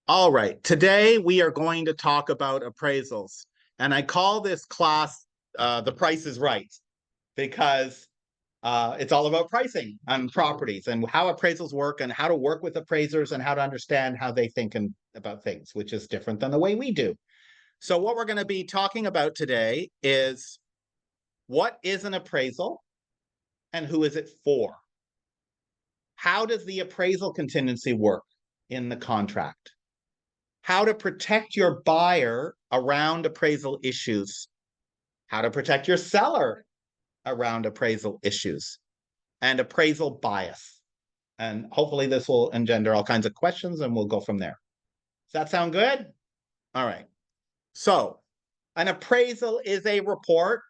All right, today we are going to talk about appraisals. And I call this class The Price is Right because it's all about pricing on properties and how appraisals work and how to work with appraisers and how to understand how they think about things, which is different than the way we do. So, what we're going to be talking about today is what is an appraisal and who is it for? How does the appraisal contingency work in the contract? How to protect your buyer around appraisal issues, how to protect your seller around appraisal issues, and appraisal bias. And hopefully this will engender all kinds of questions and we'll go from there. Does that sound good? All right. So an appraisal is a report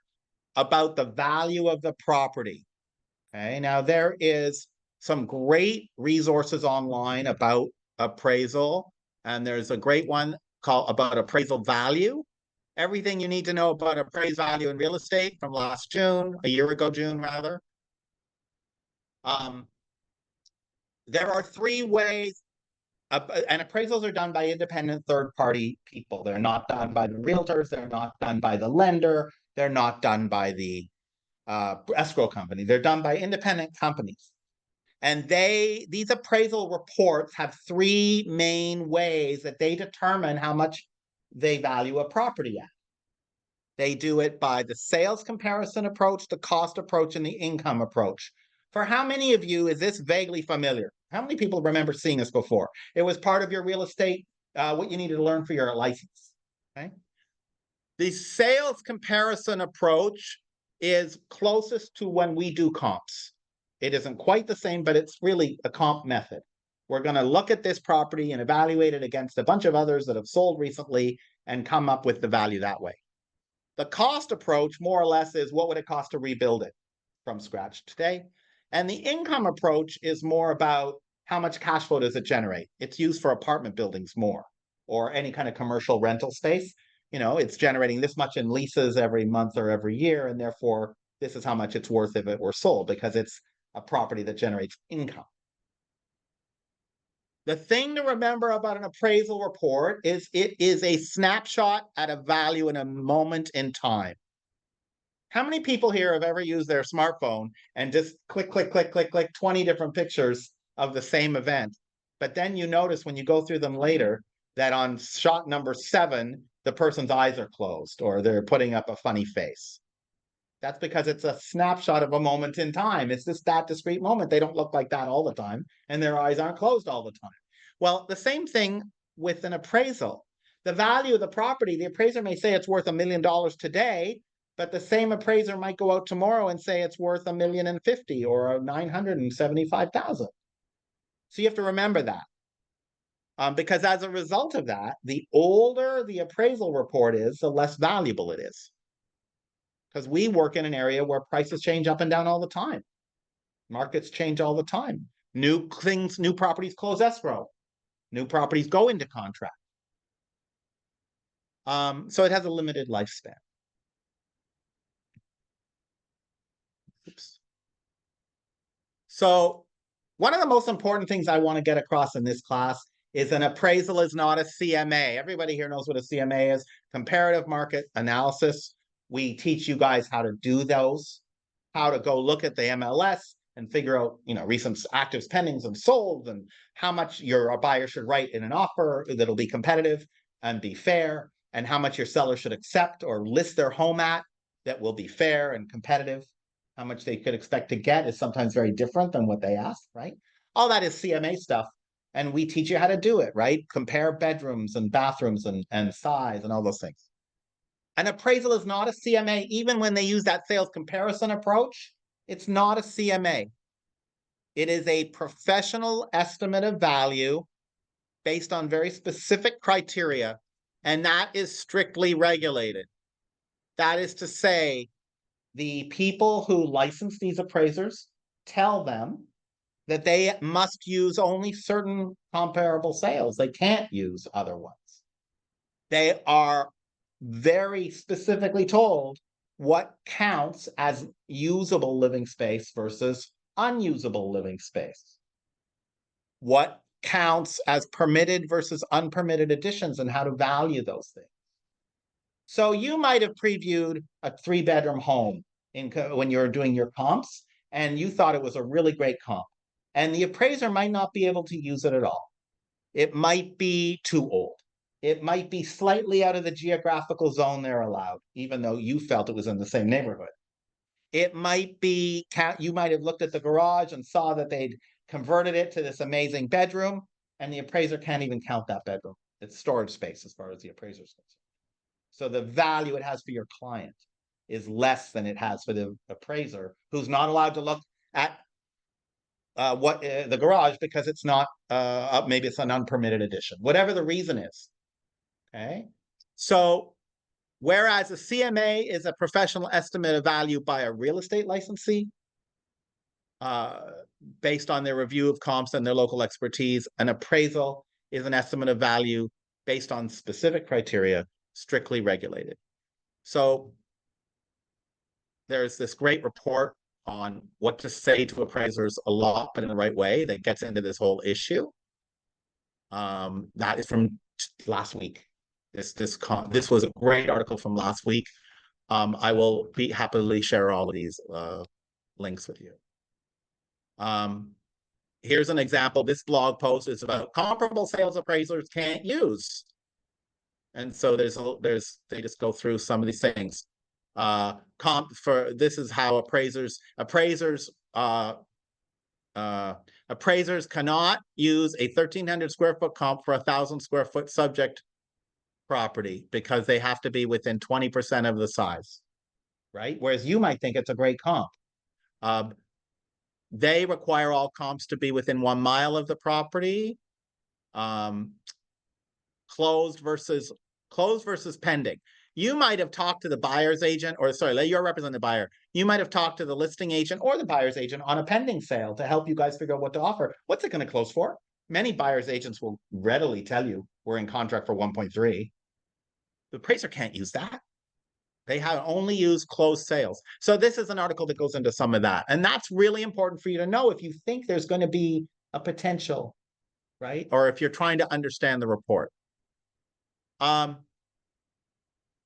about the value of the property. Okay. Now there is some great resources online about appraisal, and there's a great one called about appraisal value. Everything you need to know about appraised value in real estate from last June, a year ago June rather. There are three ways, and appraisals are done by independent third-party people. They're not done by the realtors. They're not done by the lender. They're not done by the escrow company. They're done by independent companies. And these appraisal reports have three main ways that they determine how much they value a property at. They do it by the sales comparison approach, the cost approach, and the income approach. For how many of you is this vaguely familiar? How many people remember seeing this before? It was part of your real estate, what you needed to learn for your license. Okay. The sales comparison approach is closest to when we do comps. It isn't quite the same, but it's really a comp method. We're going to look at this property and evaluate it against a bunch of others that have sold recently and come up with the value that way. The cost approach, more or less, is what would it cost to rebuild it from scratch today? And the income approach is more about how much cash flow does it generate? It's used for apartment buildings more, or any kind of commercial rental space. You know, it's generating this much in leases every month or every year, and therefore this is how much it's worth if it were sold, because it's a property that generates income. The thing to remember about an appraisal report is it is a snapshot at a value in a moment in time. How many people here have ever used their smartphone and just click, click, click, click, click 20 different pictures of the same event? But then you notice when you go through them later that on shot number 7, the person's eyes are closed or they're putting up a funny face. That's because it's a snapshot of a moment in time. It's just that discrete moment. They don't look like that all the time, and their eyes aren't closed all the time. Well, the same thing with an appraisal. The value of the property, the appraiser may say it's worth $1 million today, but the same appraiser might go out tomorrow and say it's worth $1,050,000 or $975,000. So you have to remember that. Because as a result of that, the older the appraisal report is, the less valuable it is. Because we work in an area where prices change up and down all the time. Markets change all the time. New properties close escrow. New properties go into contract. So it has a limited lifespan. Oops. So one of the most important things I want to get across in this class is an appraisal is not a CMA. Everybody here knows what a CMA is, comparative market analysis. We teach you guys how to do those, how to go look at the MLS and figure out, recent actives, pendings, and sold, and how much your buyer should write in an offer that'll be competitive and be fair, and how much your seller should accept or list their home at that will be fair and competitive. How much they could expect to get is sometimes very different than what they ask, right? All that is CMA stuff. And we teach you how to do it, right? Compare bedrooms and bathrooms and size and all those things. An appraisal is not a CMA, even when they use that sales comparison approach. It's not a CMA. It is a professional estimate of value based on very specific criteria, and that is strictly regulated. That is to say, the people who license these appraisers tell them that they must use only certain comparable sales. They can't use other ones. They are very specifically told what counts as usable living space versus unusable living space. What counts as permitted versus unpermitted additions and how to value those things. So you might have previewed a 3-bedroom home when you're doing your comps, and you thought it was a really great comp. And the appraiser might not be able to use it at all. It might be too old. It might be slightly out of the geographical zone they're allowed, even though you felt it was in the same neighborhood. It might be, you might have looked at the garage and saw that they'd converted it to this amazing bedroom, and the appraiser can't even count that bedroom. It's storage space as far as the appraiser's concerned. So the value it has for your client is less than it has for the appraiser, who's not allowed to look at the garage because it's not, maybe it's an unpermitted addition, whatever the reason is. Okay. So whereas a CMA is a professional estimate of value by a real estate licensee, based on their review of comps and their local expertise, an appraisal is an estimate of value based on specific criteria, strictly regulated. So there's this great report on what to say to appraisers a lot, but in the right way, that gets into this whole issue. That is from last week. This was a great article from last week. I will happily share all of these links with you. Here's an example. This blog post is about comparable sales appraisers can't use. And so they just go through some of these things. This is how appraisers cannot use a 1,300 square foot comp for a 1,000 square foot subject property because they have to be within 20% of the size, right? Whereas you might think it's a great comp. They require all comps to be within 1 mile of the property. Closed versus pending. You might have talked to the buyer's agent, or sorry, you're representing the buyer. You might have talked to the listing agent or the buyer's agent on a pending sale to help you guys figure out what to offer. What's it going to close for? Many buyer's agents will readily tell you we're in contract for 1.3. The appraiser can't use that. They have only used closed sales. So this is an article that goes into some of that. And that's really important for you to know if you think there's going to be a potential, right? Or if you're trying to understand the report.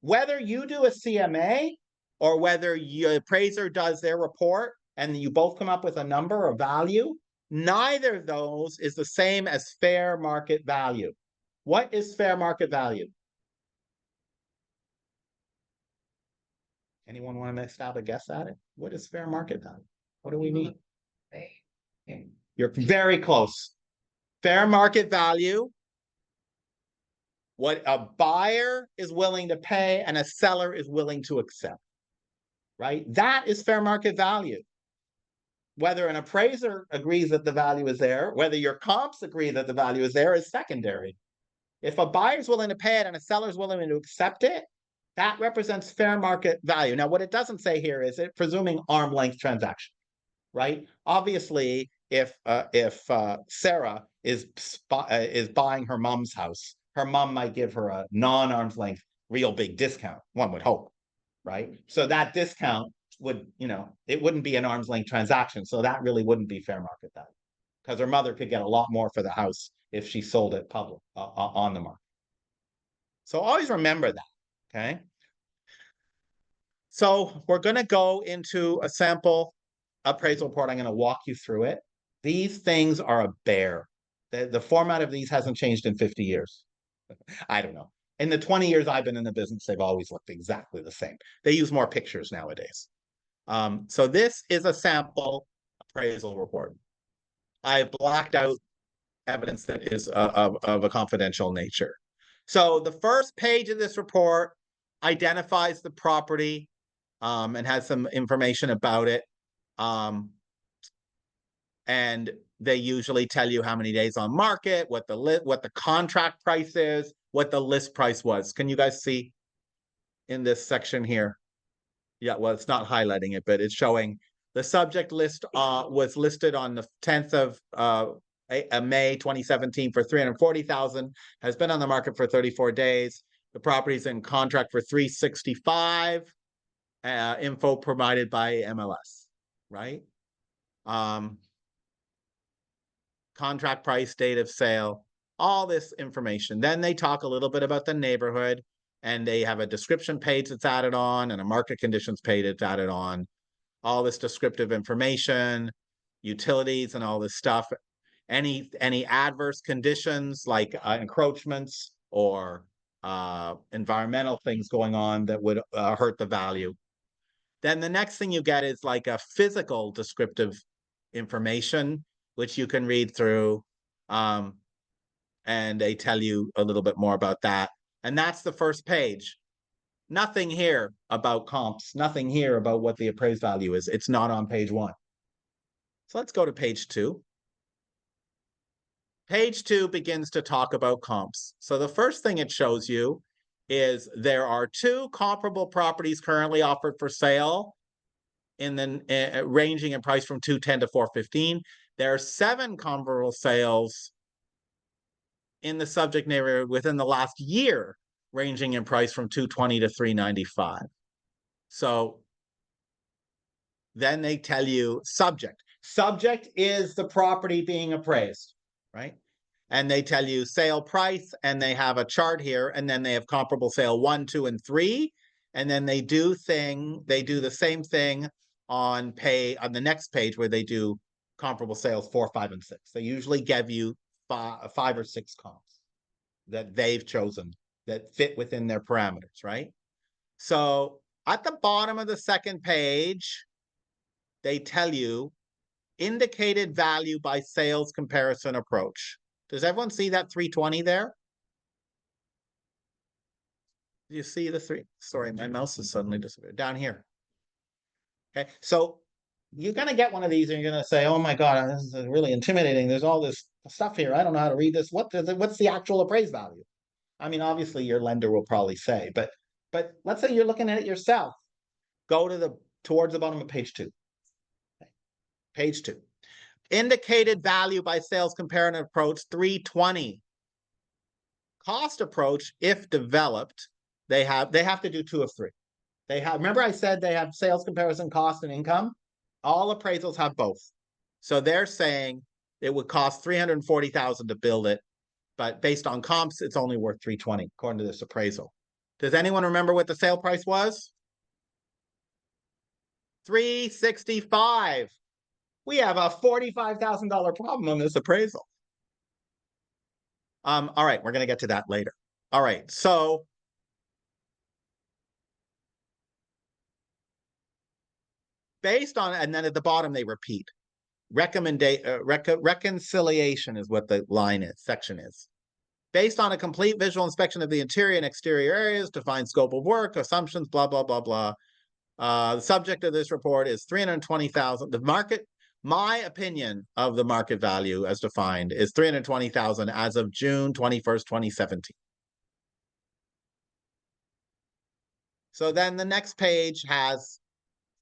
Whether you do a CMA or whether your appraiser does their report and you both come up with a number or value, neither of those is the same as fair market value. What is fair market value? Anyone want to stab a guess at it? What is fair market value? What do we mean? You're very close. Fair market value, what a buyer is willing to pay and a seller is willing to accept, right? That is fair market value. Whether an appraiser agrees that the value is there, whether your comps agree that the value is there, is secondary. If a buyer is willing to pay it and a seller is willing to accept it, that represents fair market value. Now, what it doesn't say here is it presuming arm's length transaction, right? Obviously, if Sarah is buying her mom's house, her mom might give her a non-arm's length real big discount, one would hope, right? So that discount would, it wouldn't be an arm's length transaction. So that really wouldn't be fair market value because her mother could get a lot more for the house if she sold it public on the market. So always remember that, okay? So we're going to go into a sample appraisal report. I'm going to walk you through it. These things are a bear. The format of these hasn't changed in 50 years. I don't know. In the 20 years I've been in the business, they've always looked exactly the same. They use more pictures nowadays. So this is a sample appraisal report. I blacked out evidence that is of a confidential nature. So the first page of this report identifies the property and has some information about it. And they usually tell you how many days on market, what the contract price is, what the list price was. Can you guys see in this section here? Yeah, well, it's not highlighting it, but it's showing the subject list was listed on the 10th of May 2017 for $340,000, has been on the market for 34 days. The property's in contract for $365,000, info provided by MLS, right? contract price, date of sale, all this information. Then they talk a little bit about the neighborhood, and they have a description page that's added on and a market conditions page that's added on. All this descriptive information, utilities and all this stuff. Any adverse conditions like encroachments or environmental things going on that would hurt the value. Then the next thing you get is like a physical descriptive information, which you can read through. And they tell you a little bit more about that. And that's the first page. Nothing here about comps, nothing here about what the appraised value is. It's not on page 1. So let's go to page 2. Page 2 begins to talk about comps. So the first thing it shows you is there are 2 comparable properties currently offered for sale in the ranging in price from 210 to 415. There are 7 comparable sales in the subject neighborhood within the last year, ranging in price from 220 to 395. So then they tell you subject. Subject is the property being appraised, right? And they tell you sale price, and they have a chart here, and then they have comparable sale 1, 2, and 3. And then they do the same thing on the next page where they do comparable sales 4, 5, and 6. They usually give you 5 or 6 comps that they've chosen that fit within their parameters, right? So at the bottom of the second page, they tell you indicated value by sales comparison approach. Does everyone see that 320 there? Do you see the 3? Sorry, my mouse has suddenly disappeared. Down here. Okay, so you're going to get one of these and you're going to say, oh my God, this is really intimidating. There's all this stuff here. I don't know how to read this. What's the actual appraised value? I mean, obviously your lender will probably say, but let's say you're looking at it yourself. Go to towards the bottom of page 2. Okay. Page 2. Indicated value by sales comparative approach 320. Cost approach, if developed, they have to do 2 of 3. Remember I said they have sales comparison cost and income? All appraisals have both. So they're saying it would cost $340,000 to build it, but based on comps, it's only worth $320 according to this appraisal. Does anyone remember what the sale price was? $365,000. We have a $45,000 problem on this appraisal. All right, we're going to get to that later. All right, so based on, and then at the bottom they repeat, reconciliation is what the section is. Based on a complete visual inspection of the interior and exterior areas, define scope of work, assumptions, blah, blah, blah, blah. The subject of this report is $320,000. The market, my opinion of the market value as defined is $320,000 as of June 21st, 2017. So then the next page has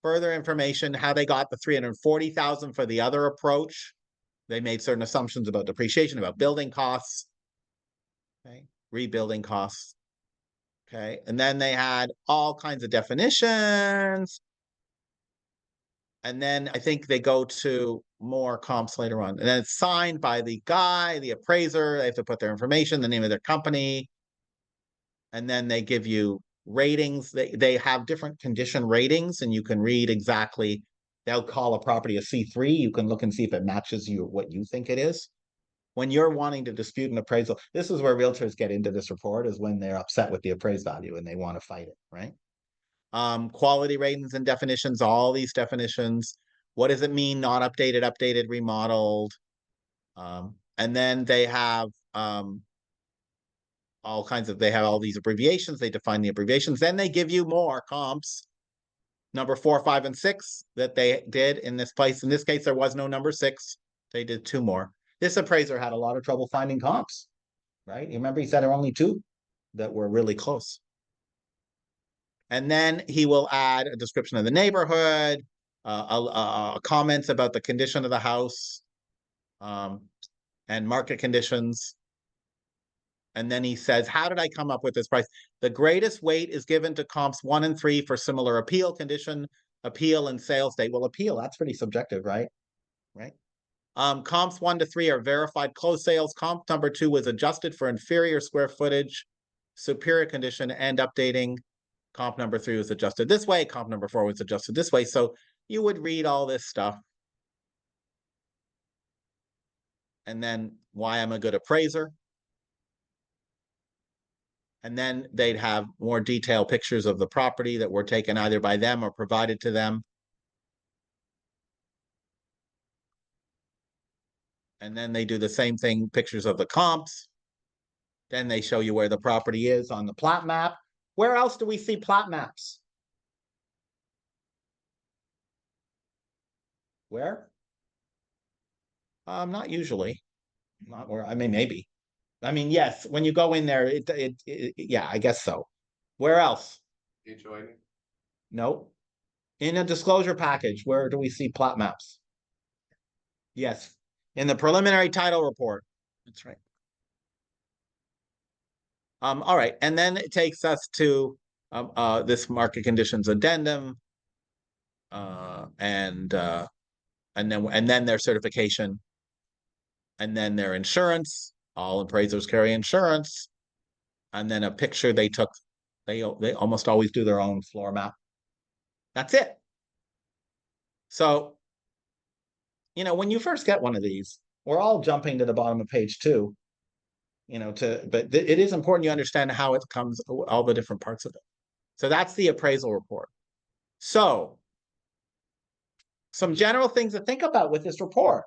further information, how they got the $340,000 for the other approach. They made certain assumptions about depreciation, about building costs, okay, rebuilding costs. Okay, and then they had all kinds of definitions. And then I think they go to more comps later on. And then it's signed by the guy, the appraiser. They have to put their information, the name of their company. And then they give you ratings. They have different condition ratings, and you can read exactly. They'll call a property a C3. You can look and see if it matches what you think it is. When you're wanting to dispute an appraisal, this is where realtors get into this report, is when they're upset with the appraised value and they want to fight it, right? Quality ratings and definitions, all these definitions. What does it mean? Not updated, updated, remodeled. And then they have all kinds of, they have all these abbreviations. They define the abbreviations. Then they give you more comps. Number 4, 5, and 6 that they did in this place. In this case, there was no number 6. They did 2 more. This appraiser had a lot of trouble finding comps, right? You remember he said there were only 2 that were really close. And then he will add a description of the neighborhood, comments about the condition of the house, and market conditions. And then he says, how did I come up with this price? The greatest weight is given to comps 1 and 3 for similar appeal condition, appeal, and sales date. Well, appeal, that's pretty subjective, right? Right. Comps 1 to 3 are verified closed sales. Comp number 2 was adjusted for inferior square footage, superior condition, and updating. Comp number 3 was adjusted this way. Comp number 4 was adjusted this way. So you would read all this stuff. And then why I'm a good appraiser. And then they'd have more detailed pictures of the property that were taken either by them or provided to them. And then they do the same thing, pictures of the comps. Then they show you where the property is on the plat map. Where else do we see plat maps? Where? Not usually. Not where, I mean, maybe. I mean, yes, when you go in there, yeah, I guess so. Where else? No. In a disclosure package, where do we see plat maps? Yes, in the preliminary title report. That's right. All right, and then it takes us to this market conditions addendum, and then their certification, and then their insurance. All appraisers carry insurance, and then a picture they took. They almost always do their own floor map. That's it. So, you know, when you first get one of these, we're all jumping to the bottom of page 2. You know, but it is important you understand how it comes, all the different parts of it. So that's the appraisal report. So some general things to think about with this report.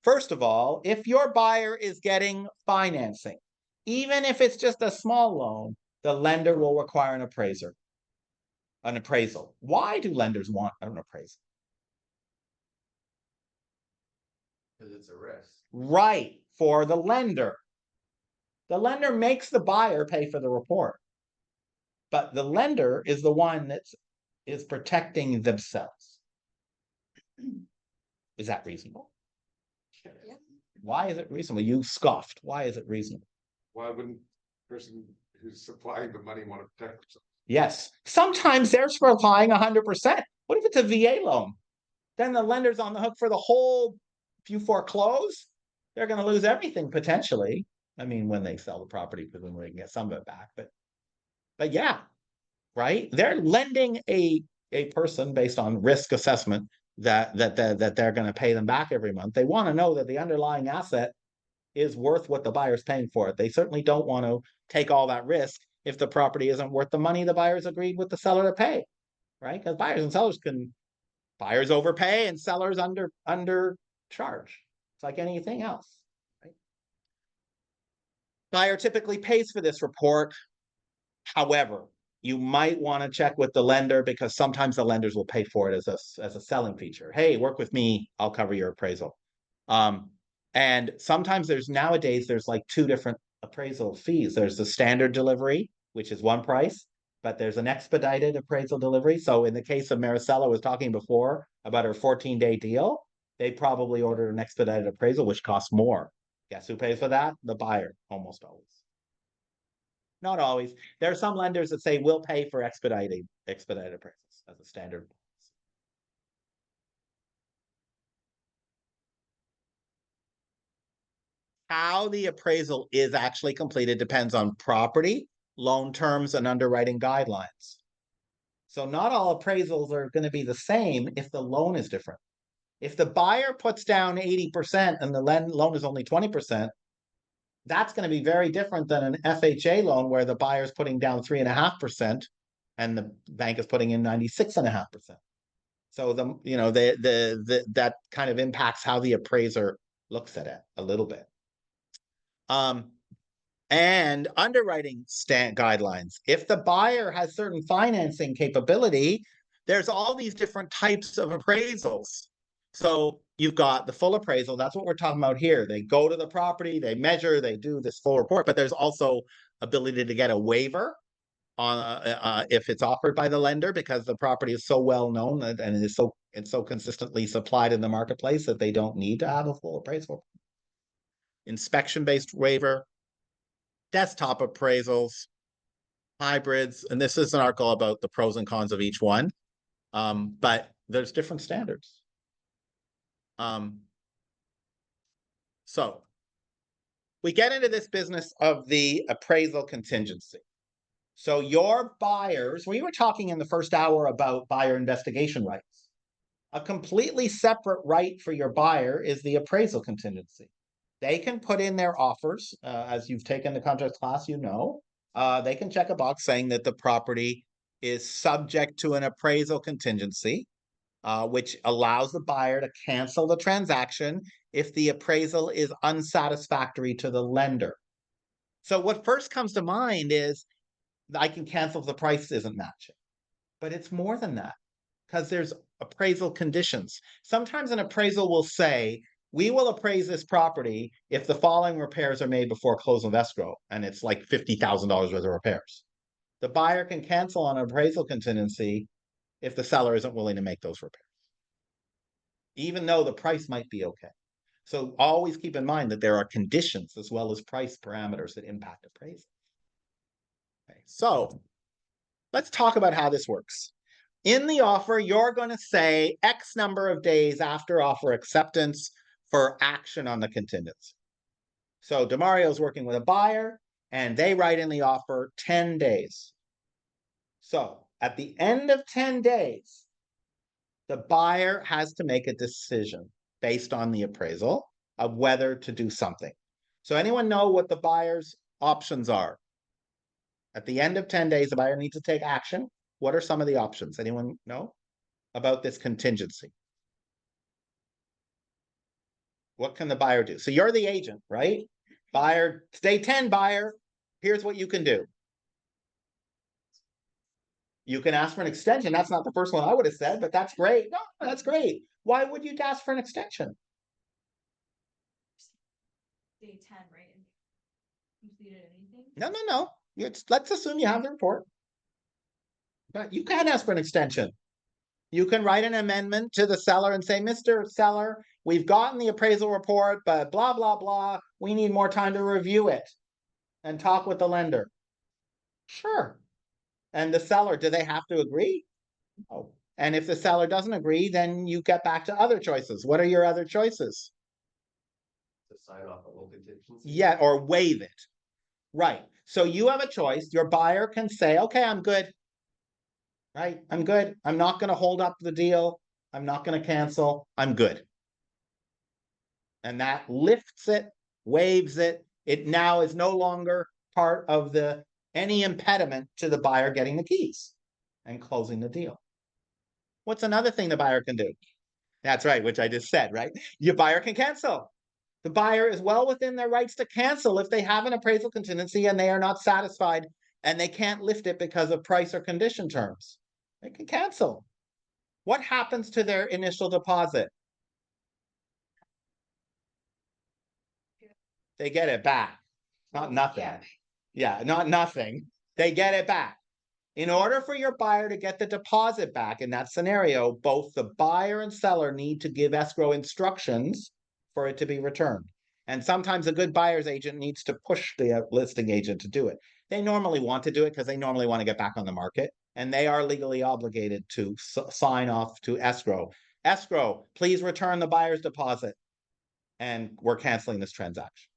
First of all, if your buyer is getting financing, even if it's just a small loan, the lender will require an appraisal. Why do lenders want an appraisal? Because it's a risk. Right, for the lender. The lender makes the buyer pay for the report. But the lender is the one that is protecting themselves. Is that reasonable? Yeah. Why is it reasonable? You scoffed. Why is it reasonable? Why wouldn't the person who's supplying the money want to protect themselves? Yes. Sometimes they're supplying 100%. What if it's a VA loan? Then the lender's on the hook for the whole, if you foreclose, they're going to lose everything potentially. I mean, when they sell the property, presumably they can get some of it back, but yeah, right? They're lending a person based on risk assessment that they're going to pay them back every month. They want to know that the underlying asset is worth what the buyer's paying for it. They certainly don't want to take all that risk if the property isn't worth the money the buyer's agreed with the seller to pay, right? Because buyers overpay and sellers undercharge. It's like anything else, right? Buyer typically pays for this report. However, you might want to check with the lender because sometimes the lenders will pay for it as a selling feature. Hey, work with me, I'll cover your appraisal. And sometimes nowadays there's like 2 different appraisal fees. There's the standard delivery, which is one price, but there's an expedited appraisal delivery. So in the case of Maricela was talking before about her 14-day deal, they probably ordered an expedited appraisal, which costs more. Guess who pays for that? The buyer, almost always. Not always. There are some lenders that say we'll pay for expedited appraisals as a standard. How the appraisal is actually completed depends on property, loan terms, and underwriting guidelines. So not all appraisals are going to be the same if the loan is different. If the buyer puts down 80% and the loan is only 20%, that's going to be very different than an FHA loan where the buyer's putting down 3.5% and the bank is putting in 96.5%. So that kind of impacts how the appraiser looks at it a little bit. And underwriting guidelines. If the buyer has certain financing capability, there's all these different types of appraisals. So you've got the full appraisal. That's what we're talking about here. They go to the property, they measure, they do this full report, but there's also ability to get a waiver on if it's offered by the lender because the property is so well known and it's so consistently supplied in the marketplace that they don't need to have a full appraisal. Inspection-based waiver, desktop appraisals, hybrids, and this is an article about the pros and cons of each one, but there's different standards. So we get into this business of the appraisal contingency. So your buyers, we were talking in the first hour about buyer investigation rights. A completely separate right for your buyer is the appraisal contingency. They can put in their offers, as you've taken the contract class, you know, they can check a box saying that the property is subject to an appraisal contingency, which allows the buyer to cancel the transaction if the appraisal is unsatisfactory to the lender. So what first comes to mind is I can cancel if the price isn't matching. But it's more than that, because there's appraisal conditions. Sometimes an appraisal will say, we will appraise this property if the following repairs are made before close of escrow, and it's like $50,000 worth of repairs. The buyer can cancel on an appraisal contingency if the seller isn't willing to make those repairs, even though the price might be okay. So always keep in mind that there are conditions as well as price parameters that impact appraisal. Okay, so let's talk about how this works. In the offer, you're going to say X number of days after offer acceptance for action on the contingency. So DeMario's working with a buyer and they write in the offer 10 days. So at the end of 10 days, the buyer has to make a decision based on the appraisal of whether to do something. So anyone know what the buyer's options are? At the end of 10 days, the buyer needs to take action. What are some of the options? Anyone know about this contingency? What can the buyer do? So you're the agent, right? Buyer, it's day 10, buyer. Here's what you can do. You can ask for an extension. That's not the first one I would have said, but that's great. No, that's great. Why would you ask for an extension? Day 10, right? And completed anything? No. Let's assume you have the report. But you can ask for an extension. You can write an amendment to the seller and say, Mr. Seller, we've gotten the appraisal report, but blah, blah, blah. We need more time to review it and talk with the lender. Sure. And the seller, do they have to agree? Oh. And if the seller doesn't agree, then you get back to other choices. What are your other choices? To sign off on local contingency. Yeah, or waive it. Right. So you have a choice. Your buyer can say, okay, I'm good. Right? I'm good. I'm not going to hold up the deal. I'm not going to cancel. I'm good. And that lifts it, waives it. It now is no longer part of any impediment to the buyer getting the keys and closing the deal. What's another thing the buyer can do? That's right, which I just said, right? Your buyer can cancel. The buyer is well within their rights to cancel if they have an appraisal contingency and they are not satisfied and they can't lift it because of price or condition terms. They can cancel. What happens to their initial deposit? They get it back. Not nothing. Yeah, not nothing. They get it back. In order for your buyer to get the deposit back in that scenario, both the buyer and seller need to give escrow instructions for it to be returned. And sometimes a good buyer's agent needs to push the listing agent to do it. They normally want to do it because they normally want to get back on the market, and they are legally obligated to sign off to escrow. Escrow, please return the buyer's deposit, and we're canceling this transaction.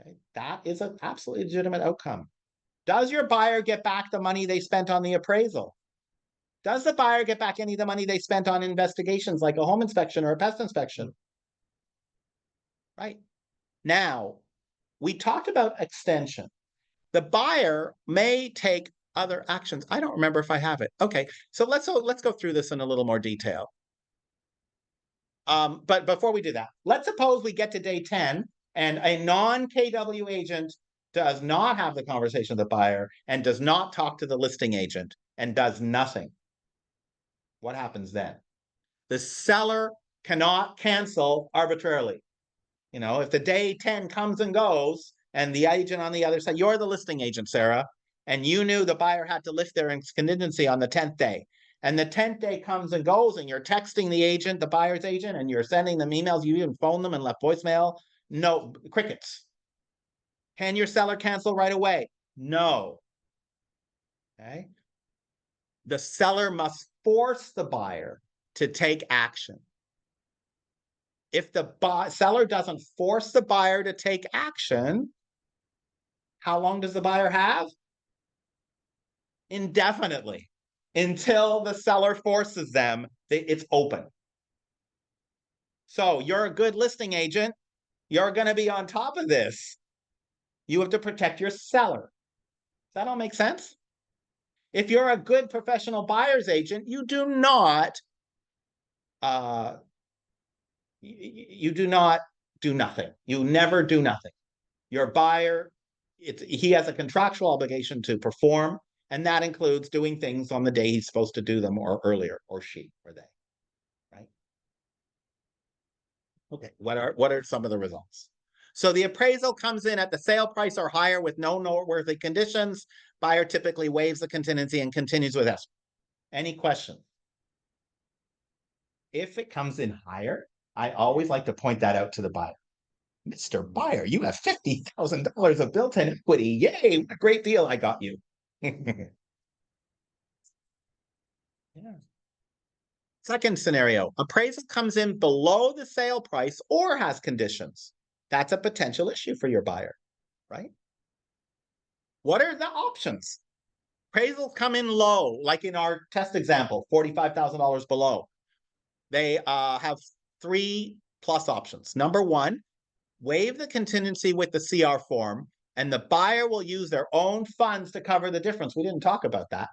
Okay, that is an absolutely legitimate outcome. Does your buyer get back the money they spent on the appraisal? Does the buyer get back any of the money they spent on investigations like a home inspection or a pest inspection? Right. Now, we talked about extension. The buyer may take other actions. I don't remember if I have it. Okay, so let's go through this in a little more detail. But before we do that, let's suppose we get to day 10 and a non-KW agent does not have the conversation with the buyer and does not talk to the listing agent and does nothing. What happens then? The seller cannot cancel arbitrarily. You know, if the day 10 comes and goes and the agent on the other side, you're the listing agent, Sarah, and you knew the buyer had to lift their contingency on the 10th day. And the 10th day comes and goes and you're texting the agent, the buyer's agent, and you're sending them emails, you even phone them and left voicemail. No, crickets. Can your seller cancel right away? No. Okay. The seller must force the buyer to take action. if the seller doesn't force the buyer to take action, how long does the buyer have? Indefinitely. Until the seller forces them, it's open. So you're a good listing agent. You're going to be on top of this. You have to protect your seller. Does that all make sense? If you're a good professional buyer's agent, you do not do nothing. You never do nothing. Your buyer, he has a contractual obligation to perform, and that includes doing things on the day he's supposed to do them or earlier, or she or they, right? Okay, what are some of the results? So the appraisal comes in at the sale price or higher with no noteworthy conditions. Buyer typically waives the contingency and continues with escrow. Any questions? If it comes in higher, I always like to point that out to the buyer. Mr. Buyer, you have $50,000 of built-in equity. Yay, what a great deal I got you. Yeah. Second scenario, appraisal comes in below the sale price or has conditions. That's a potential issue for your buyer, right? What are the options? Appraisals come in low, like in our test example, $45,000 below. They have 3+ options. Number one, waive the contingency with the CR form, and the buyer will use their own funds to cover the difference. We didn't talk about that.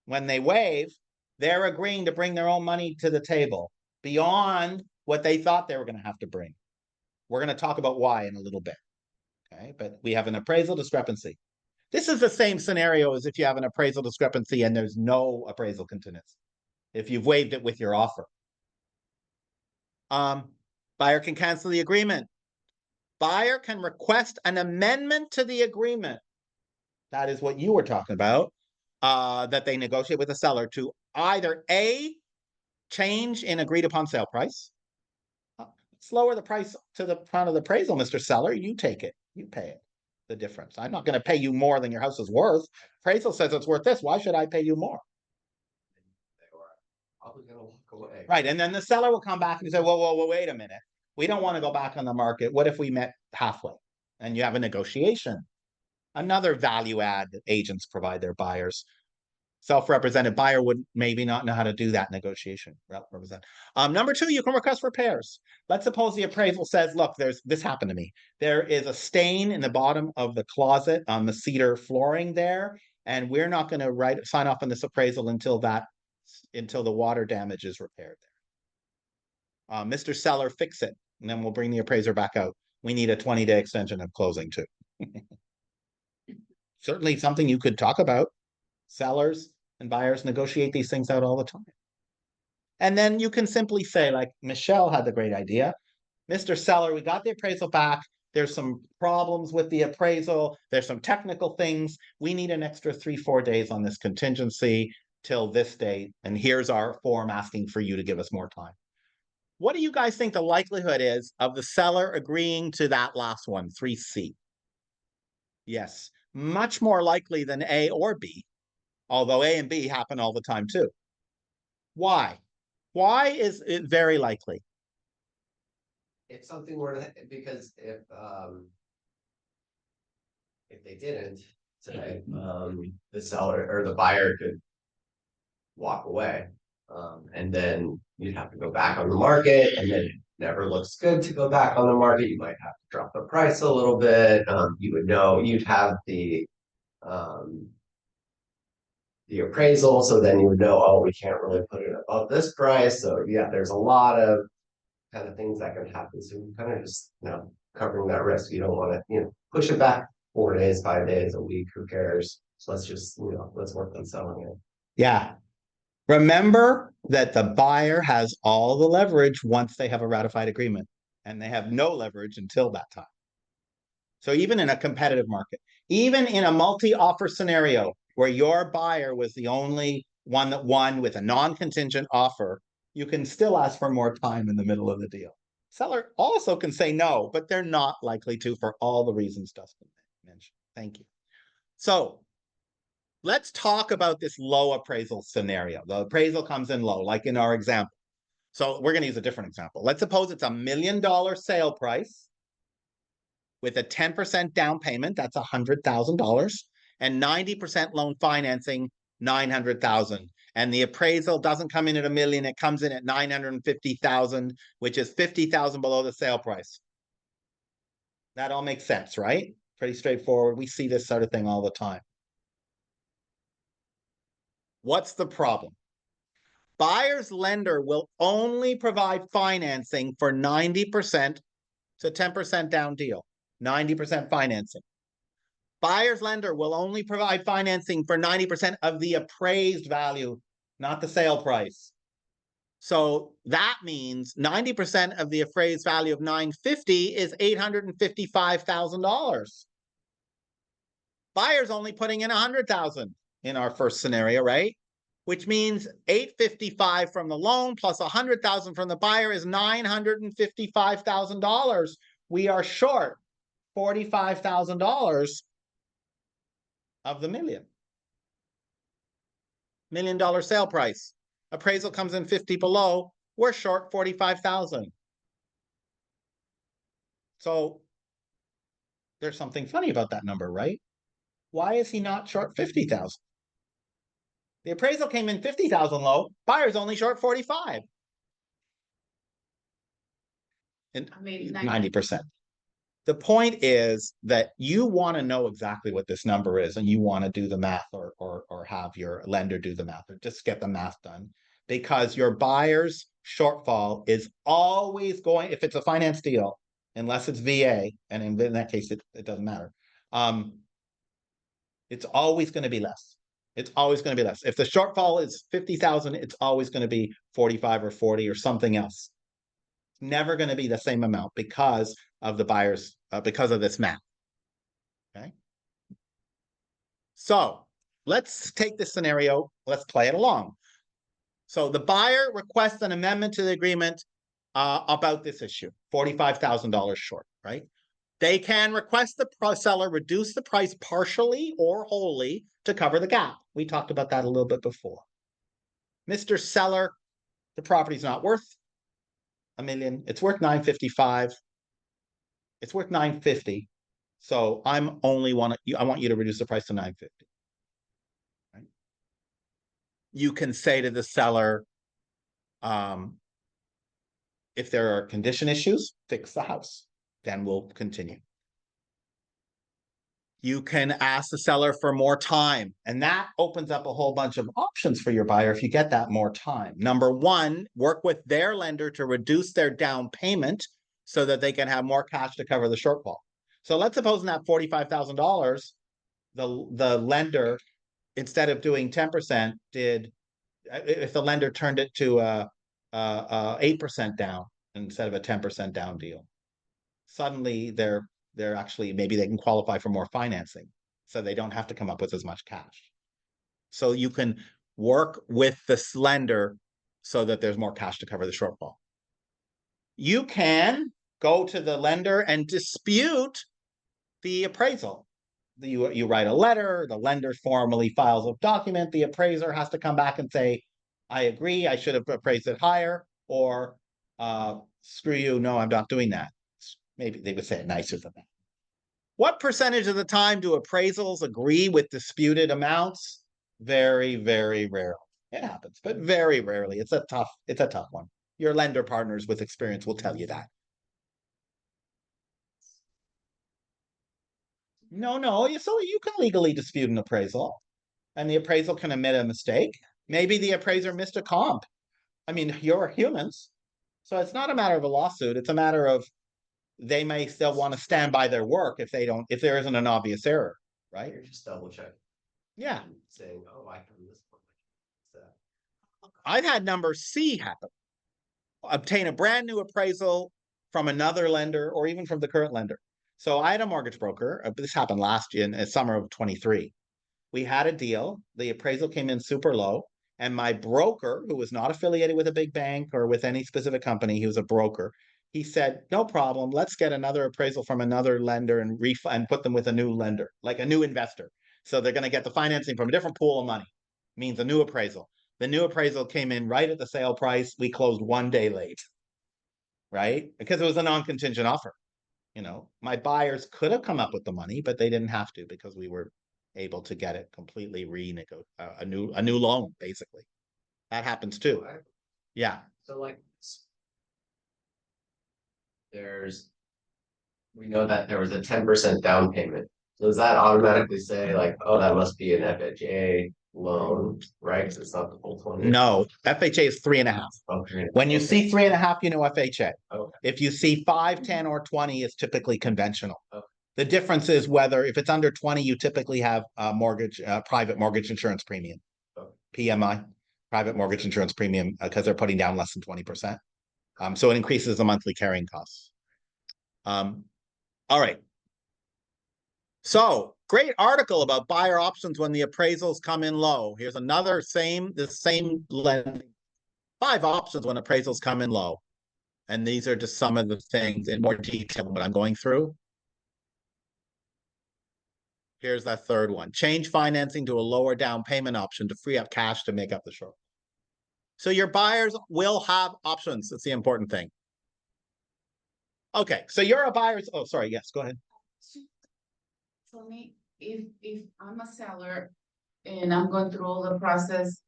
When they waive, they're agreeing to bring their own money to the table beyond what they thought they were going to have to bring. We're going to talk about why in a little bit. Okay, but we have an appraisal discrepancy. This is the same scenario as if you have an appraisal discrepancy and there's no appraisal contingency, if you've waived it with your offer. Buyer can cancel the agreement. Buyer can request an amendment to the agreement. That is what you were talking about, that they negotiate with the seller to either A, change in agreed upon sale price. Let's lower the price to the front of the appraisal, Mr. Seller. You take it. You pay it. The difference. I'm not going to pay you more than your house is worth. Appraisal says it's worth this. Why should I pay you more? Probably gonna walk away. Right. And then the seller will come back and say, well, wait a minute. We don't want to go back on the market. What if we met halfway? And you have a negotiation. Another value add that agents provide their buyers. Self-represented buyer would maybe not know how to do that negotiation. Number two, you can request repairs. Let's suppose the appraisal says, look, this happened to me. There is a stain in the bottom of the closet on the cedar flooring there, and we're not going to sign off on this appraisal until the water damage is repaired there. Mr. Seller, fix it, and then we'll bring the appraiser back out. We need a 20-day extension of closing too. Certainly something you could talk about. Sellers and buyers negotiate these things out all the time. And then you can simply say, like Michelle had the great idea, Mr. Seller, we got the appraisal back. There's some problems with the appraisal. There's some technical things. We need an extra 3-4 days on this contingency till this date. And here's our form asking for you to give us more time. What do you guys think the likelihood is of the seller agreeing to that last one, 3C? Yes, much more likely than A or B, although A and B happen all the time too. Why? Why is it very likely? If something were to, because if they didn't say, the seller or the buyer could walk away, and then you'd have to go back on the market, and then it never looks good to go back on the market. You might have to drop the price a little bit. You would know, you'd have the appraisal, so then you would know, oh, we can't really put it above this price. So yeah, there's a lot of kind of things that can happen. So you kind of just, covering that risk. You don't want to, push it back 4 days, 5 days, a week, who cares? So let's just, let's work on selling it. Yeah. Remember that the buyer has all the leverage once they have a ratified agreement, and they have no leverage until that time. So even in a competitive market, even in a multi-offer scenario where your buyer was the only one that won with a non-contingent offer, you can still ask for more time in the middle of the deal. Seller also can say no, but they're not likely to for all the reasons Dustin mentioned. Thank you. So let's talk about this low appraisal scenario. The appraisal comes in low, like in our example. So we're going to use a different example. Let's suppose it's $1 million sale price with a 10% down payment, that's $100,000, and 90% loan financing, 900,000. And the appraisal doesn't come in at $1 million, it comes in at 950,000, which is 50,000 below the sale price. That all makes sense, right? Pretty straightforward. We see this sort of thing all the time. What's the problem? Buyer's lender will only provide financing for 90% to 10% down deal, 90% financing. Buyer's lender will only provide financing for 90% of the appraised value, not the sale price. So that means 90% of the appraised value of $950 is $855,000. Buyer's only putting in $100,000 in our first scenario, right? Which means $855 from the loan plus $100,000 from the buyer is $955,000. We are short $45,000 of the $1 million sale price. Appraisal comes in 50 below, we're short 45,000. So there's something funny about that number, right? Why is he not short 50,000? The appraisal came in 50,000 low, buyer's only short 45. And 90%. The point is that you want to know exactly what this number is, and you want to do the math or have your lender do the math, or just get the math done, because your buyer's shortfall is always going, if it's a finance deal, unless it's VA, and in that case, it doesn't matter. It's always going to be less. It's always going to be less. If the shortfall is 50,000, it's always going to be 45 or 40 or something else. It's never going to be the same amount because of the buyer's, because of this math. Okay. So let's take this scenario. Let's play it along. So the buyer requests an amendment to the agreement about this issue, $45,000 short, right? They can request the seller reduce the price partially or wholly to cover the gap. We talked about that a little bit before. Mr. Seller, the property's not worth $1 million. It's worth $955. It's worth $950. So I want you to reduce the price to $950. Right? You can say to the seller, if there are condition issues, fix the house. Then we'll continue. You can ask the seller for more time, and that opens up a whole bunch of options for your buyer if you get that more time. Number one, work with their lender to reduce their down payment so that they can have more cash to cover the shortfall. So let's suppose in that $45,000, the lender, instead of doing 10%, if the lender turned it to a 8% down instead of a 10% down deal. Suddenly they're actually, maybe they can qualify for more financing, so they don't have to come up with as much cash. So you can work with this lender so that there's more cash to cover the shortfall. You can go to the lender and dispute the appraisal. You write a letter, the lender formally files a document, the appraiser has to come back and say, I agree, I should have appraised it higher, or screw you, no, I'm not doing that. Maybe they would say it nicer than that. What percentage of the time do appraisals agree with disputed amounts? Very, very rarely. It happens, but very rarely. It's a tough one. Your lender partners with experience will tell you that. No, so you can legally dispute an appraisal, and the appraisal can admit a mistake. Maybe the appraiser missed a comp. I mean, you're humans. So it's not a matter of a lawsuit. It's a matter of they may still want to stand by their work if there isn't an obvious error, right? You're just double checking. Yeah. Saying, oh, I can this one. I've had number C happen. Obtain a brand new appraisal from another lender or even from the current lender. So I had a mortgage broker. This happened last year in summer of 23. We had a deal. The appraisal came in super low. And my broker, who was not affiliated with a big bank or with any specific company, he was a broker. He said, no problem, let's get another appraisal from another lender and put them with a new lender, like a new investor. So they're going to get the financing from a different pool of money, means a new appraisal. The new appraisal came in right at the sale price. We closed 1 day late. Right? Because it was a non-contingent offer. You know, my buyers could have come up with the money, but they didn't have to because we were able to get it completely a new loan, basically. That happens too. Yeah. So like. We know that there was a 10% down payment. So does that automatically say like, oh, that must be an FHA loan, right? Because it's not the full 20. No, FHA is 3.5. Okay. When you see 3.5, you know FHA. Okay. If you see 5, 10, or 20, it's typically conventional. Okay. The difference is whether if it's under 20, you typically have a private mortgage insurance premium. Okay. PMI, private mortgage insurance premium, because they're putting down less than 20%. So it increases the monthly carrying costs. All right. So great article about buyer options when the appraisals come in low. Here's another the same lending. 5 options when appraisals come in low. And these are just some of the things in more detail what I'm going through. Here's that third one. Change financing to a lower down payment option to free up cash to make up the short. So your buyers will have options. That's the important thing. Okay, so you're a buyer. Oh, sorry. Yes, go ahead. For me, if I'm a seller and I'm going through all the process,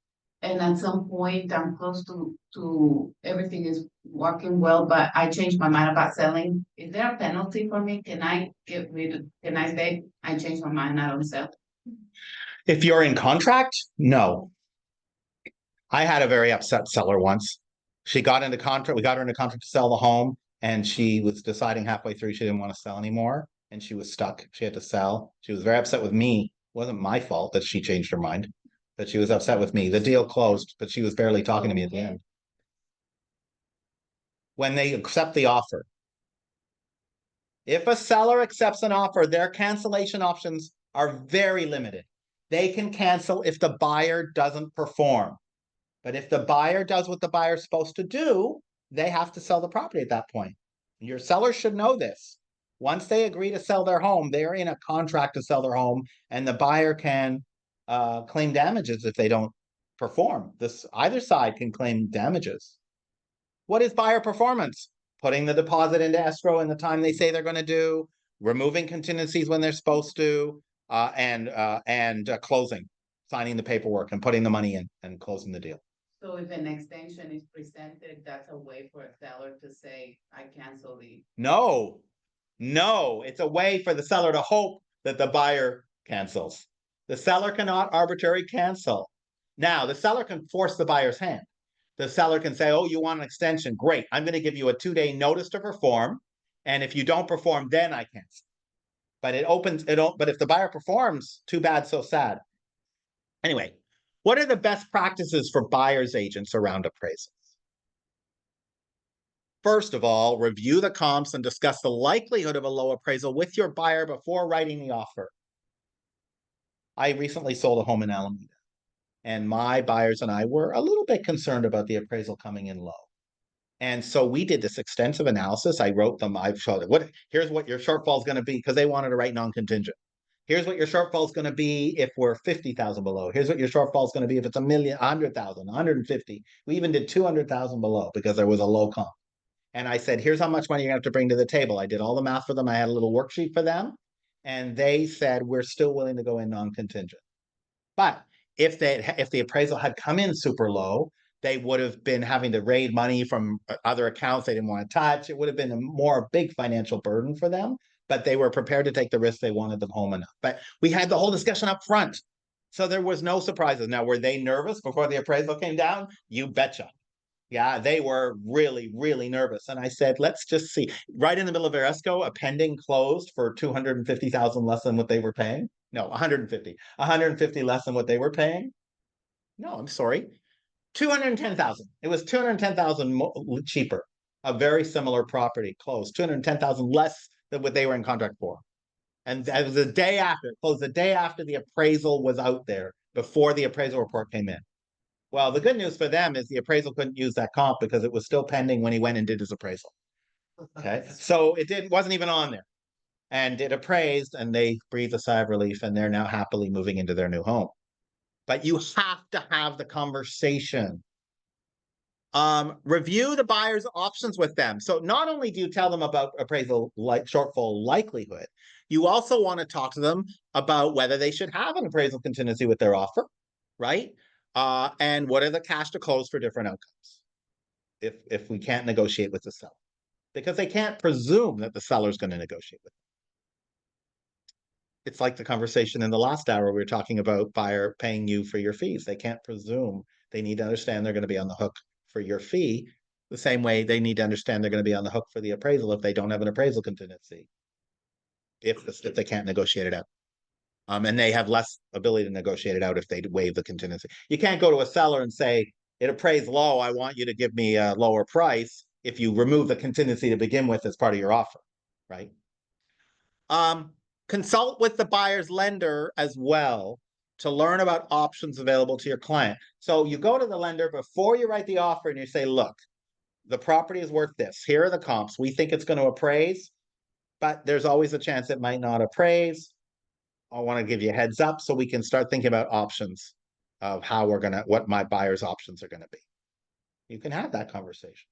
and at some point I'm close to everything is working well, but I change my mind about selling, is there a penalty for me? Can I say I changed my mind, I don't sell? If you're in contract, no. I had a very upset seller once. She got into contract. We got her into contract to sell the home, and she was deciding halfway through she didn't want to sell anymore, and she was stuck. She had to sell. She was very upset with me. It wasn't my fault that she changed her mind, but she was upset with me. The deal closed, but she was barely talking to me at the end. When they accept the offer, if a seller accepts an offer, their cancellation options are very limited. They can cancel if the buyer doesn't perform. But if the buyer does what the buyer's supposed to do, they have to sell the property at that point. Your seller should know this. Once they agree to sell their home, they're in a contract to sell their home, and the buyer can claim damages if they don't perform. Either side can claim damages. What is buyer performance? Putting the deposit into escrow in the time they say they're going to do, removing contingencies when they're supposed to, and closing, signing the paperwork and putting the money in and closing the deal. So if an extension is presented, that's a way for a seller to say, I cancel the. No, it's a way for the seller to hope that the buyer cancels. The seller cannot arbitrarily cancel. Now, the seller can force the buyer's hand. The seller can say, oh, you want an extension? Great. I'm going to give you a 2-day notice to perform. And if you don't perform, then I cancel. But if the buyer performs, too bad, so sad. Anyway, what are the best practices for buyer's agents around appraisals? First of all, review the comps and discuss the likelihood of a low appraisal with your buyer before writing the offer. I recently sold a home in Alameda, and my buyers and I were a little bit concerned about the appraisal coming in low. And so we did this extensive analysis. I've showed it. Here's what your shortfall is going to be, because they wanted to write non-contingent. Here's what your shortfall is going to be if we're 50,000 below. Here's what your shortfall is going to be if it's 100,000, 150. We even did 200,000 below because there was a low comp. And I said, here's how much money you have to bring to the table. I did all the math for them. I had a little worksheet for them. And they said, we're still willing to go in non-contingent. But if the appraisal had come in super low, they would have been having to raid money from other accounts they didn't want to touch. It would have been a big financial burden for them, but they were prepared to take the risk. They wanted them home enough. But we had the whole discussion up front. So there was no surprises. Now, were they nervous before the appraisal came down? You betcha. Yeah, they were really, really nervous. And I said, let's just see. Right in the middle of their escrow, a pending closed for 250,000 less than what they were paying. No, 150 less than what they were paying. No, I'm sorry. 210,000. It was 210,000 cheaper. A very similar property closed, 210,000 less than what they were in contract for. And that was the day after. It closed the day after the appraisal was out there, before the appraisal report came in. Well, the good news for them is the appraisal couldn't use that comp because it was still pending when he went and did his appraisal. Okay, so it wasn't even on there. And it appraised, and they breathed a sigh of relief, and they're now happily moving into their new home. but you have to have the conversation. Review the buyer's options with them. So not only do you tell them about appraisal shortfall likelihood, you also want to talk to them about whether they should have an appraisal contingency with their offer, right? And what are the cash to close for different outcomes if we can't negotiate with the seller, because they can't presume that the seller is going to negotiate with them. It's like the conversation in the last hour, we were talking about buyer paying you for your fees. They can't presume. They need to understand they're going to be on the hook for your fee, the same way they need to understand they're going to be on the hook for the appraisal if they don't have an appraisal contingency, if they can't negotiate it out. And they have less ability to negotiate it out if they waive the contingency. You can't go to a seller and say, it appraised low, I want you to give me a lower price, if you remove the contingency to begin with as part of your offer, right? Consult with the buyer's lender as well to learn about options available to your client. So you go to the lender before you write the offer and you say, look, the property is worth this. Here are the comps. We think it's going to appraise, but there's always a chance it might not appraise. I want to give you a heads up so we can start thinking about options of how what my buyer's options are going to be. You can have that conversation.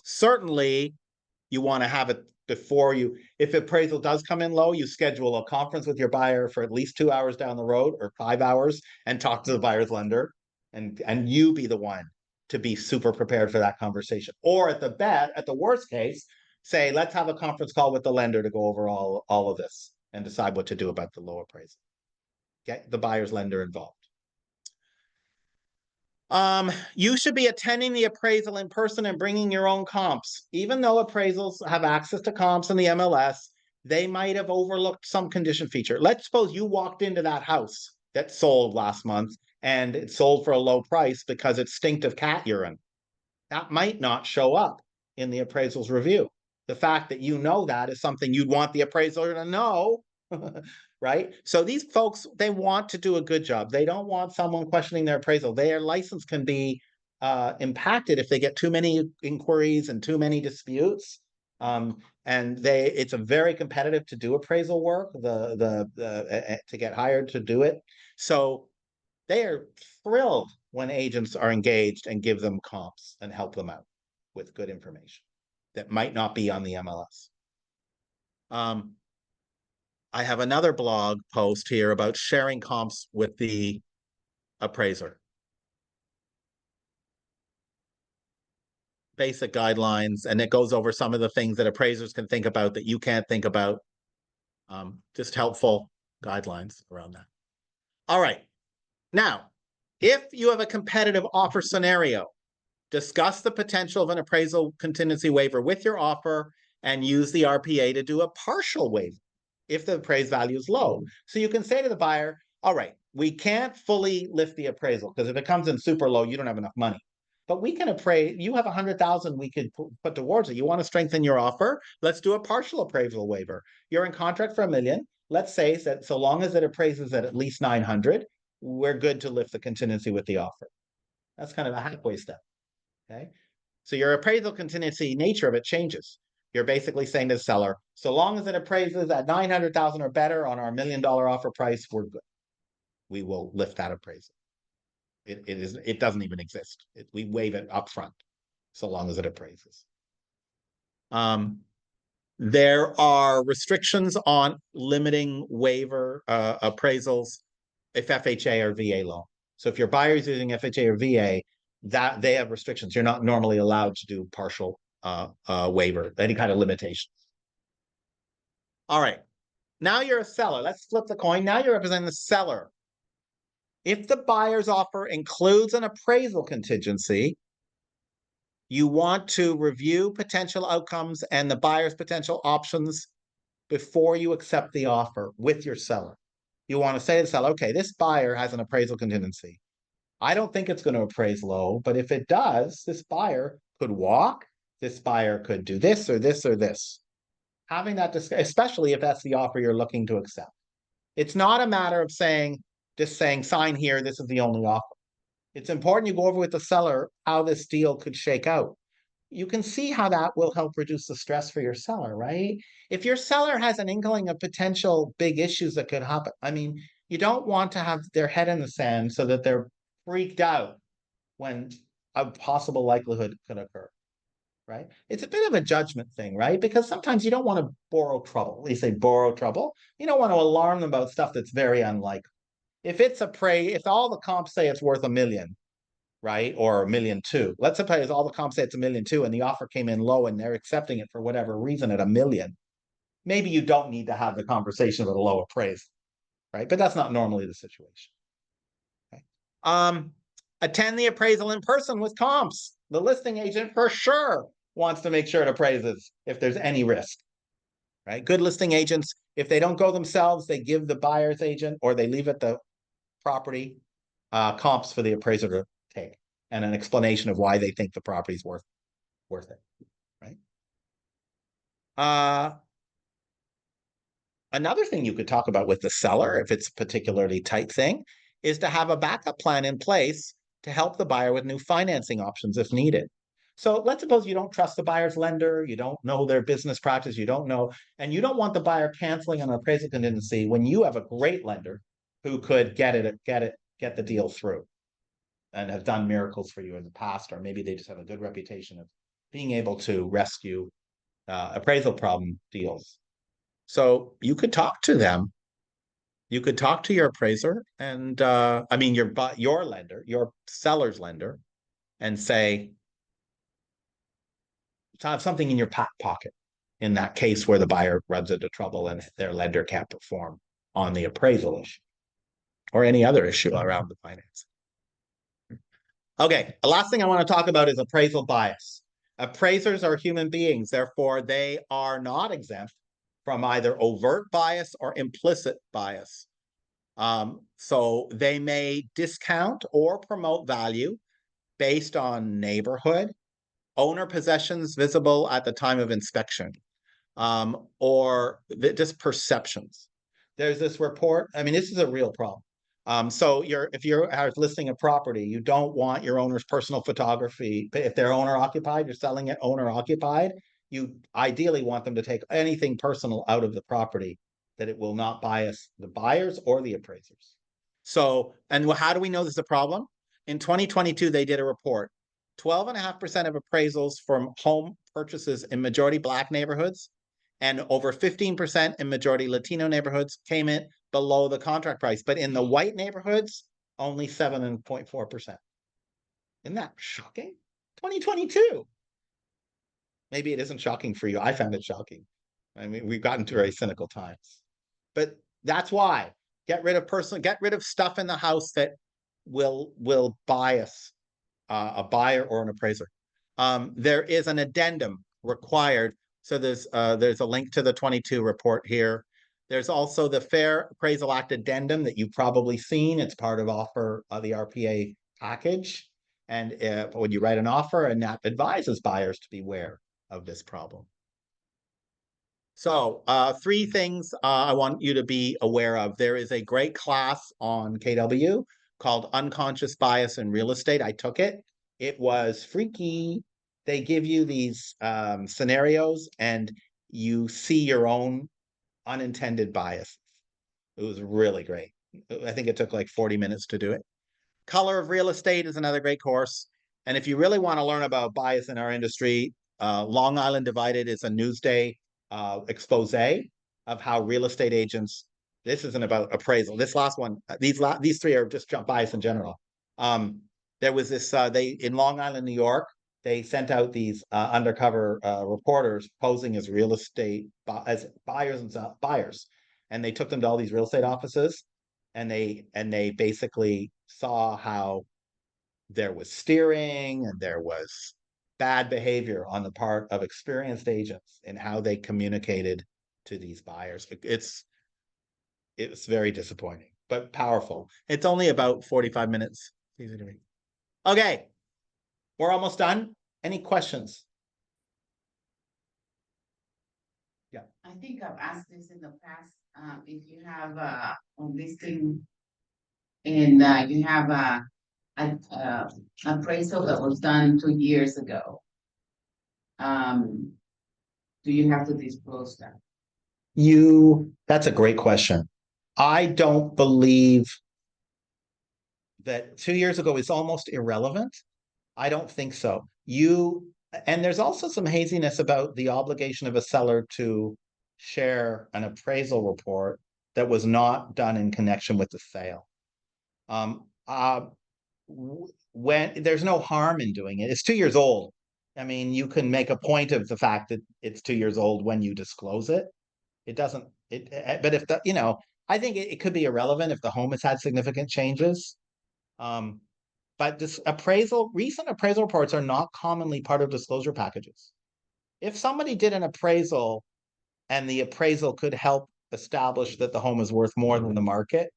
Certainly, you want to have it before if appraisal does come in low, you schedule a conference with your buyer for at least 2 hours down the road or 5 hours and talk to the buyer's lender, and you be the one to be super prepared for that conversation. Or at the worst case, say, let's have a conference call with the lender to go over all of this and decide what to do about the low appraisal. Get the buyer's lender involved. You should be attending the appraisal in person and bringing your own comps. Even though appraisals have access to comps in the MLS, they might have overlooked some condition feature. Let's suppose you walked into that house that sold last month and it sold for a low price because it stinked of cat urine. That might not show up in the appraisal's review. The fact that you know that is something you'd want the appraiser to know, right? So these folks, they want to do a good job. They don't want someone questioning their appraisal. Their license can be impacted if they get too many inquiries and too many disputes. And it's a very competitive to do appraisal work, to get hired to do it. So they are thrilled when agents are engaged and give them comps and help them out with good information that might not be on the MLS. I have another blog post here about sharing comps with the appraiser. Basic guidelines, and it goes over some of the things that appraisers can think about that you can't think about. Just helpful guidelines around that. All right. Now, if you have a competitive offer scenario, discuss the potential of an appraisal contingency waiver with your offer and use the RPA to do a partial waiver if the appraised value is low. So you can say to the buyer, all right, we can't fully lift the appraisal because if it comes in super low, you don't have enough money. But we can appraise, you have 100,000 we could put towards it. You want to strengthen your offer? Let's do a partial appraisal waiver. You're in contract for $1 million. Let's say that so long as it appraises at least 900, we're good to lift the contingency with the offer. That's kind of a halfway step. Okay. So your appraisal contingency nature of it changes. You're basically saying to the seller, so long as it appraises at 900,000 or better on our $1 million offer price, we're good. We will lift that appraisal. It doesn't even exist. We waive it up front, so long as it appraises. There are restrictions on limiting waiver appraisals if FHA or VA loan. So if your buyer is using FHA or VA, that they have restrictions. You're not normally allowed to do partial waiver, any kind of limitations. All right. Now you're a seller. Let's flip the coin. Now you're representing the seller. If the buyer's offer includes an appraisal contingency, you want to review potential outcomes and the buyer's potential options before you accept the offer with your seller. You want to say to the seller, okay, this buyer has an appraisal contingency. I don't think it's going to appraise low, but if it does, this buyer could walk, this buyer could do this or this or this. Having that discussion, especially if that's the offer you're looking to accept. It's not a matter of just saying, sign here, this is the only offer. It's important you go over with the seller how this deal could shake out. You can see how that will help reduce the stress for your seller, right? If your seller has an inkling of potential big issues that could happen, I mean, You don't want to have their head in the sand so that they're freaked out when a possible likelihood could occur. Right? It's a bit of a judgment thing, right? Because sometimes you don't want to borrow trouble. We say borrow trouble. You don't want to alarm them about stuff that's very unlikely. If all the comps say it's worth $1 million, right? Or $1.2 million. Let's suppose all the comps say it's $1.2 million and the offer came in low and they're accepting it for whatever reason at $1 million. Maybe you don't need to have the conversation with a low appraisal, right? But that's not normally the situation. Okay. Attend the appraisal in person with comps. The listing agent for sure wants to make sure it appraises if there's any risk, right? Good listing agents, if they don't go themselves, they give the buyer's agent or they leave at the property comps for the appraiser to take and an explanation of why they think the property's worth it, right? Another thing you could talk about with the seller, if it's a particularly tight thing, is to have a backup plan in place to help the buyer with new financing options if needed. So let's suppose you don't trust the buyer's lender, you don't know their business practice, you don't know, and you don't want the buyer canceling an appraisal contingency when you have a great lender who could get the deal through and have done miracles for you in the past, or maybe they just have a good reputation of being able to rescue appraisal problem deals. So you could talk to them. You could talk to your appraiser and your lender, your seller's lender, and say, have something in your pocket in that case where the buyer runs into trouble and their lender can't perform on the appraisal issue or any other issue around the finance. Okay, the last thing I want to talk about is appraisal bias. Appraisers are human beings, therefore they are not exempt from either overt bias or implicit bias. So they may discount or promote value based on neighborhood, owner possessions visible at the time of inspection, or just perceptions. There's this report. I mean, this is a real problem. So if you're listing a property, you don't want your owner's personal photography. If they're owner occupied, you're selling it owner occupied. You ideally want them to take anything personal out of the property that it will not bias the buyers or the appraisers. So, and how do we know this is a problem? In 2022, they did a report. 12.5% of appraisals from home purchases in majority Black neighborhoods and over 15% in majority Latino neighborhoods came in below the contract price. But in the white neighborhoods, only 7.4%. Isn't that shocking? 2022. Maybe it isn't shocking for you. I found it shocking. I mean, we've gotten to very cynical times. But that's why. Get rid of stuff in the house that will bias a buyer or an appraiser. There is an addendum required. So there's a link to the 22 report here. There's also the Fair Appraisal Act addendum that you've probably seen. It's part of the RPA package. And when you write an offer, and that advises buyers to beware of this problem. So 3 things I want you to be aware of. There is a great class on KW called Unconscious Bias in Real Estate. I took it. It was freaky. They give you these scenarios and you see your own unintended biases. It was really great. I think it took like 40 minutes to do it. Color of Real Estate is another great course. And if you really want to learn about bias in our industry, Long Island Divided is a Newsday expose of how real estate agents, this isn't about appraisal. This last one, these 3 are just bias in general. There was this, in Long Island, New York, they sent out these undercover reporters posing as real estate, as buyers. And they took them to all these real estate offices and they basically saw how there was steering and there was bad behavior on the part of experienced agents in how they communicated to these buyers. It's very disappointing, but powerful. It's only about 45 minutes. Easy to read. Okay, we're almost done. Any questions? Yeah. I think I've asked this in the past, if you have a listing and you have an appraisal that was done 2 years ago. Do you have to disclose that? That's a great question. I don't believe that 2 years ago is almost irrelevant. I don't think so. And there's also some haziness about the obligation of a seller to share an appraisal report that was not done in connection with the sale. When there's no harm in doing it, it's 2 years old. I mean, you can make a point of the fact that it's 2 years old when you disclose it. It doesn't, but if I think it could be irrelevant if the home has had significant changes. But this recent appraisal reports are not commonly part of disclosure packages. If somebody did an appraisal and the appraisal could help establish that the home is worth more than the market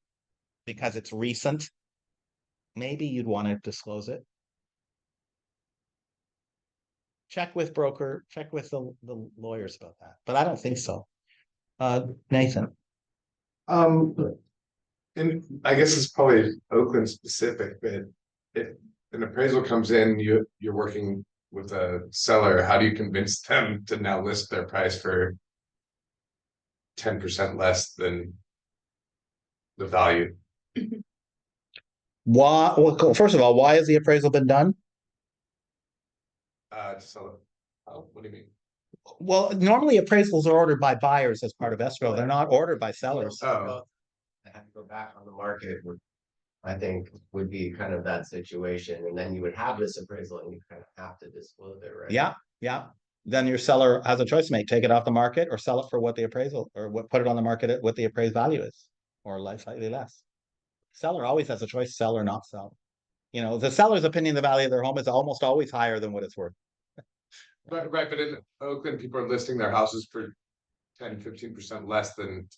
because it's recent, maybe you'd want to disclose it. Check with the lawyers about that, but I don't think so. Nathan. And I guess it's probably Oakland specific, but if an appraisal comes in, you're working with a seller, how do you convince them to now list their price for 10% less than the value? Why? Well, first of all, why has the appraisal been done? To sell it. Oh, what do you mean? Well, normally appraisals are ordered by buyers as part of escrow. They're not ordered by sellers. Oh. I have to go back on the market, I think would be kind of that situation, and then you would have this appraisal and you kind of have to disclose it, right? Yeah. Then your seller has a choice to make: take it off the market or sell it for what the appraisal, or put it on the market at what the appraised value is, or slightly less. Seller always has a choice: sell or not sell. The seller's opinion the value of their home is almost always higher than what it's worth. Right, but in Oakland, people are listing their houses for 10-15% less than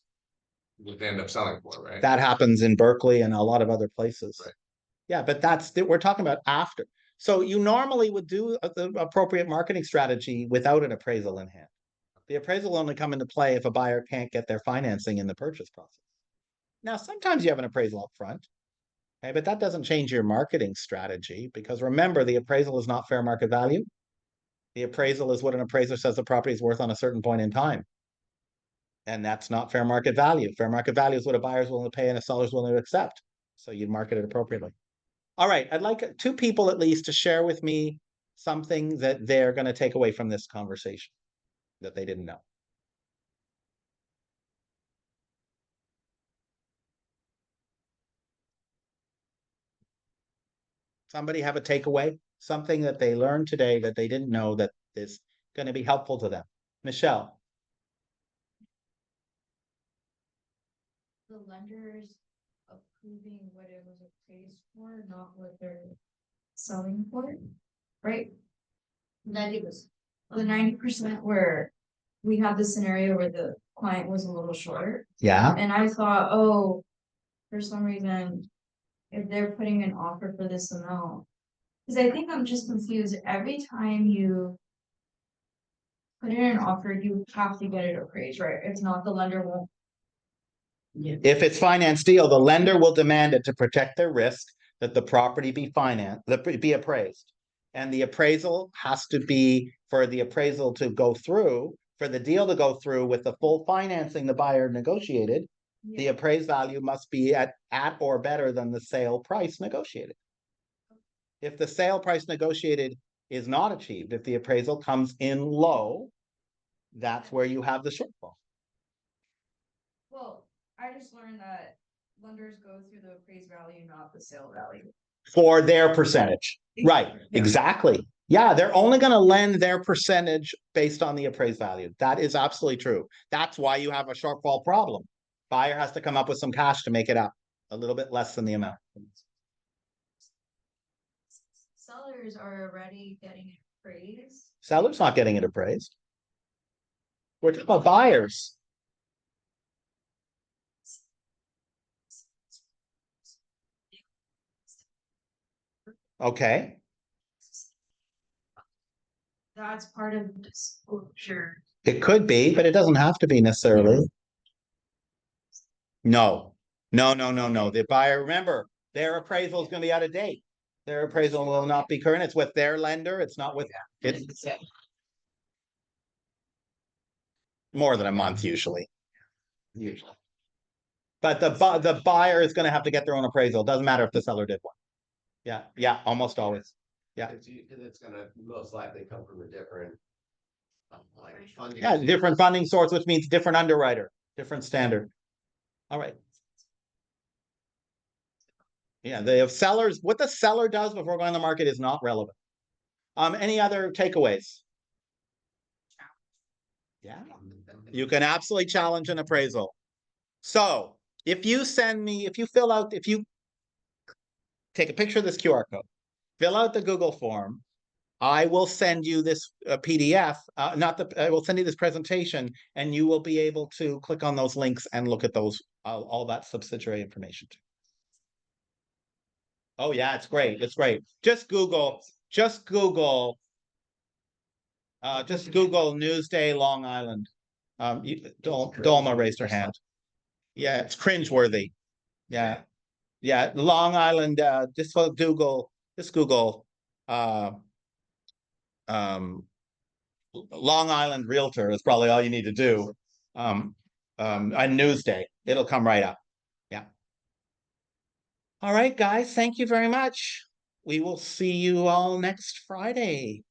what they end up selling for, right? That happens in Berkeley and a lot of other places. Right. Yeah, but we're talking about after. So you normally would do the appropriate marketing strategy without an appraisal in hand. The appraisal will only come into play if a buyer can't get their financing in the purchase process. Now, sometimes you have an appraisal up front, okay, but that doesn't change your marketing strategy, because remember, the appraisal is not fair market value. The appraisal is what an appraiser says the property is worth on a certain point in time. And that's not fair market value. Fair market value is what a buyer is willing to pay and a seller is willing to accept. So you'd market it appropriately. All right, I'd like 2 people at least to share with me something that they're going to take away from this conversation that they didn't know. Somebody have a takeaway? Something that they learned today that they didn't know that is going to be helpful to them. Michelle. The lenders approving what it was appraised for, not what they're selling for, right? That it was the 90% where we had the scenario where the client was a little short. Yeah. And I thought, oh, for some reason, if they're putting an offer for this amount, because I think I'm just confused. Every time you put in an offer, you have to get it appraised, right? If not, the lender won't. If it's finance deal, the lender will demand it to protect their risk that the property be financed, be appraised. And the appraisal has to be, for the appraisal to go through, for the deal to go through with the full financing the buyer negotiated, the appraised value must be at or better than the sale price negotiated. If the sale price negotiated is not achieved, if the appraisal comes in low, that's where you have the shortfall. Well, I just learned that lenders go through the appraised value, not the sale value. For their percentage. Right, exactly. Yeah, they're only going to lend their percentage based on the appraised value. That is absolutely true. That's why you have a shortfall problem. Buyer has to come up with some cash to make it up, a little bit less than the amount. Sellers are already getting it appraised. Seller's not getting it appraised. We're talking about buyers. Okay. That's part of disclosure. It could be, but it doesn't have to be necessarily. No. The buyer, remember, their appraisal is going to be out of date. Their appraisal will not be current. It's with their lender. It's not with, it's more than a month usually. But the buyer is gonna have to get their own appraisal. Doesn't matter if the seller did one. Yeah, almost always. Yeah. It's gonna most likely come from a different. Like funding. Yeah, different funding source, which means different underwriter, different standard. All right. Yeah, the sellers, what the seller does before going on the market is not relevant. Any other takeaways? Yeah, you can absolutely challenge an appraisal. So if you if you take a picture of this QR code, fill out the Google form, I will send you this PDF, I will send you this presentation, and you will be able to click on those links and look at those, all that subsidiary information too. Oh yeah, it's great. It's great. Just Google Newsday Long Island. Dolma raised her hand. Yeah, it's cringeworthy. Yeah. Yeah, Long Island, just Google, um, Long Island Realtor is probably all you need to do. On Newsday, it'll come right up. Yeah. All right, guys, thank you very much. We will see you all next Friday.